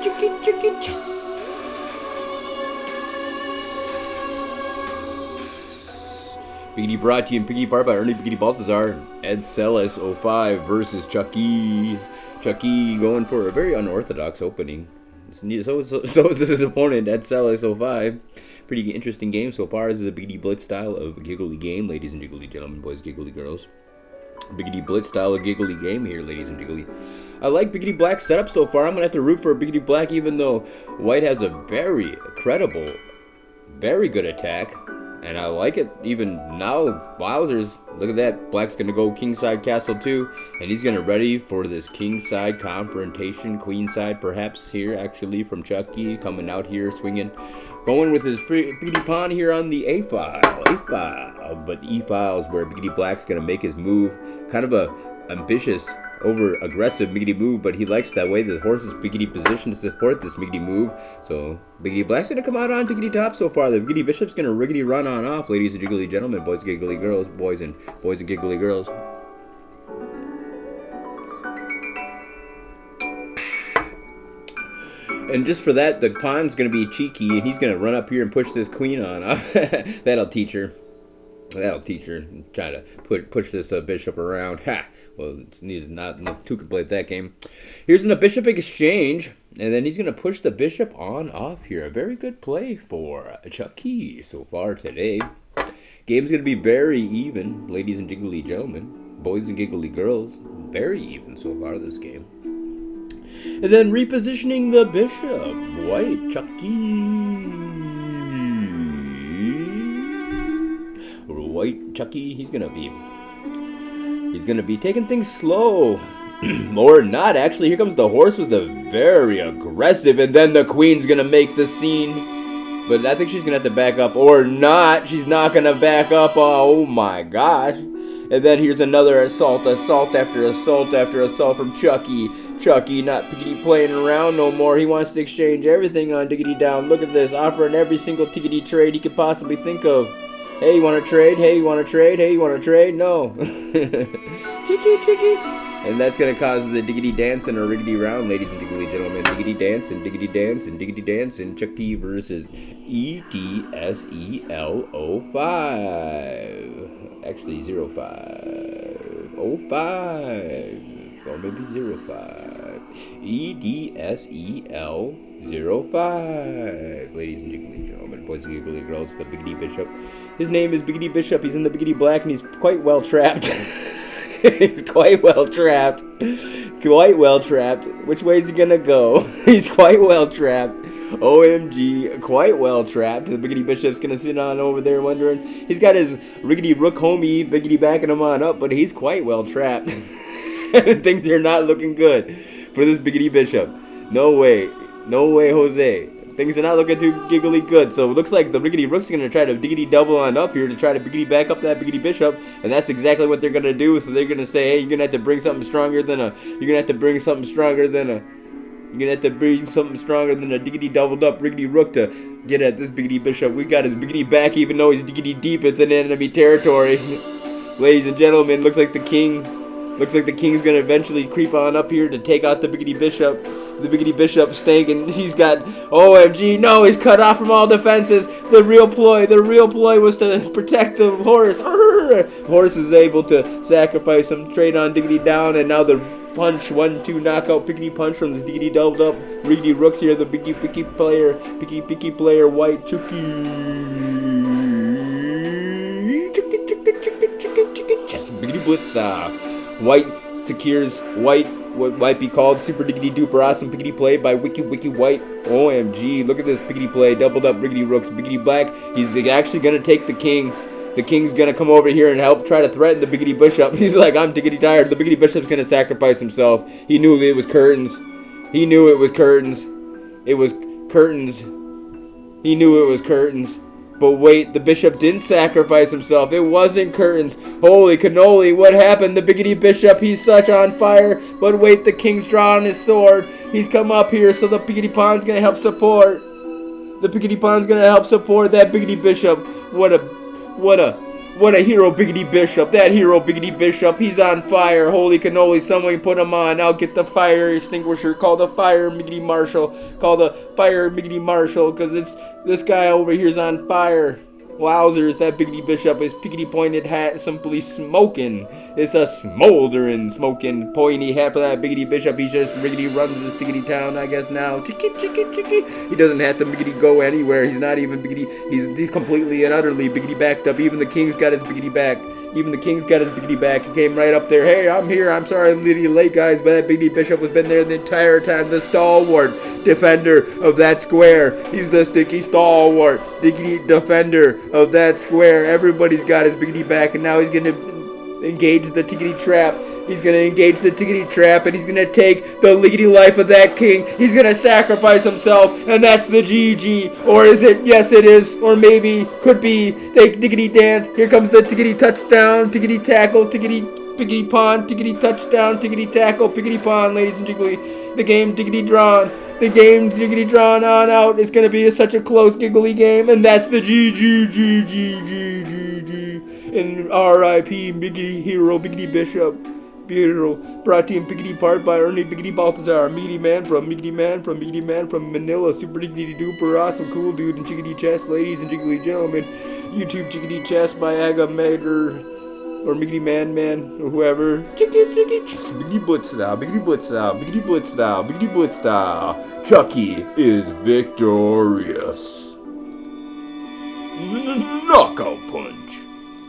Chicky, chess. Biggity brought to you in Biggity Bar by Ernie Biggity Baltazar. Ed Celis 05 versus Chucky. Chucky going for a very unorthodox opening. So is his opponent, Ed Celis 05. Pretty interesting game so far. This is a Biggity Blitz style of giggly game, ladies and giggly gentlemen, boys, giggly girls. Biggity Blitz style of giggly game here, ladies and giggly. I like Biggity Black's setup so far. I'm going to have to root for Biggity Black, even though White has a very credible, very good attack. And I like it even now. Wowzers, look at that. Black's going to go kingside castle 2. And he's going to ready for this kingside confrontation. Queenside perhaps here, actually, from Chucky. Coming out here, swinging. Going with his Biggity pawn here on the A-file. A-file. But E-file is where Biggity Black's going to make his move. Kind of a ambitious, over-aggressive Biggity move, but he likes that way the horse is Biggity positioned to support this Biggity move. So Biggity Black's going to come out on Biggity top so far. The Biggity Bishop's going to riggity run on off, ladies and giggly gentlemen, boys and giggly girls, boys and giggly girls. And just for that, the pawn's going to be cheeky, and he's going to run up here and push this queen on off. That'll teach her. That'll teach her. Try to push this bishop around. Ha! Well, it's needed not two can play that game. Here's a bishop exchange, and then he's going to push the bishop on off here. A very good play for Chucky so far today. Game's going to be very even, ladies and giggly gentlemen, boys and giggly girls. Very even so far this game. And then repositioning the bishop. White, Chucky. White, Chucky, he's gonna be taking things slow. Or not, actually. Here comes the horse with the very aggressive, and then the queen's gonna make the scene. But I think she's gonna have to back up, or not. She's not gonna back up. Oh my gosh. And then here's another assault after assault after assault from Chucky. Chucky not Biggity playing around no more. He wants to exchange everything on Diggity down. Look at this, offering every single Tiggity trade he could possibly think of. Hey, you want to trade? Hey, you want to trade? Hey, you want to trade? No. Chicky. And that's going to cause the Diggity dance and a riggity round, ladies and giggly gentlemen. Diggity dance and Diggity dance and Diggity dance and Chucky versus EDSEL05. Actually, 05. 05. Or maybe 05. EDSEL05. Ladies and giggly gentlemen, boys and giggly girls, the Biggity Bishop. His name is Biggity Bishop. He's in the Biggity Black, and he's quite well trapped. He's quite well trapped. Quite well trapped. Which way is he gonna go? He's quite well trapped. OMG, quite well trapped. The Biggity Bishop's gonna sit on over there wondering. He's got his riggity rook homie Biggity backing him on up, but he's quite well trapped. Things are not looking good for this Biggity Bishop. No way, Jose. Things are not looking too giggly good. So it looks like the Riggity Rook's going to try to Diggity double on up here to try to Biggity back up that Biggity Bishop. And that's exactly what they're going to do. So they're going to say, hey, you're going to have to bring something stronger than a... You're going to have to bring something stronger than a... You're going to have to bring something stronger than a Diggity doubled up Riggity Rook to get at this Biggity Bishop. We got his Biggity back even though he's Diggity deep within enemy territory. Ladies and gentlemen, looks like the king... Looks like the king's going to eventually creep on up here to take out the Biggity Bishop. The Biggity Bishop stinking. He's got, OMG, no, he's cut off from all defenses. The real ploy was to protect the horse. Horse is able to sacrifice him, trade on Diggity down, and now the punch, 1-2 knockout Biggity punch from the Diggity doubled up. Riggity Rooks here, the picky player, White Chucky. Just Biggity Blitz style. White secures White, what might be called super diggity duper awesome Biggity play by Wiki White. OMG, look at this Biggity play, doubled up Riggity Rooks, Biggity Black. He's actually going to take the king. The king's going to come over here and help try to threaten the Biggity Bishop. He's like, I'm diggity tired. The Biggity Bishop's going to sacrifice himself. He knew it was curtains. He knew it was curtains. It was curtains. He knew it was curtains. But wait, the bishop didn't sacrifice himself. It wasn't curtains. Holy cannoli, what happened? The Biggity Bishop, he's such on fire. But wait, the king's drawing his sword. He's come up here, so the Biggity pawn's going to help support. The Biggity pawn's going to help support that Biggity Bishop. What a What a hero, Biggity Bishop. That hero, Biggity Bishop. He's on fire. Holy cannoli. Someone put him on. I'll get the fire extinguisher. Call the fire, Miggity Marshal. Call the fire, Miggity Marshal. Because this guy over here's on fire. Wowzers, that Biggity Bishop, his piggity pointed hat simply smoking. It's a smoldering, smoking, pointy hat for that Biggity Bishop. He just riggity runs this tiggity town, I guess now. Chicky, chicky, chicky. He doesn't have to Biggity go anywhere. He's not even Biggity. He's completely and utterly Biggity backed up. Even the king's got his Biggity back. Even the king's got his Biggity back. He came right up there. Hey, I'm here. I'm sorry I'm a little late, guys, but that Biggity Bishop has been there the entire time. The stalwart defender of that square. He's the sticky stalwart diggity defender of that square. Everybody's got his Biggity back, and now he's going to engage the tiggity trap. He's going to engage the tiggity trap, and he's going to take the liggity life of that king. He's going to sacrifice himself, and that's the GG. Or is it? Yes, it is. Or maybe, could be. They tiggity dance. Here comes the tiggity touchdown, tiggity tackle, tiggity piggity pawn, tiggity touchdown, tiggity tackle, piggity pawn, ladies and jiggly. The game tiggity drawn. The game tiggity drawn on out. It's going to be such a close, giggly game, and that's the GG. And R.I.P. Biggity Hero, Biggity Bishop. Hero, brought to you in Biggity part by Ernie Biggity Baltazar, Meaty Man from Manila, super diggity duper awesome cool dude, and Chickadee Chest, ladies and jiggly gentlemen. YouTube Chickadee Chest by Aga Mater, or Miggity Man, or whoever. Biggity Blitz style, Biggity Blitz style, Biggity Blitz style, Biggity Blitz style. Chucky is victorious. Knockout punch.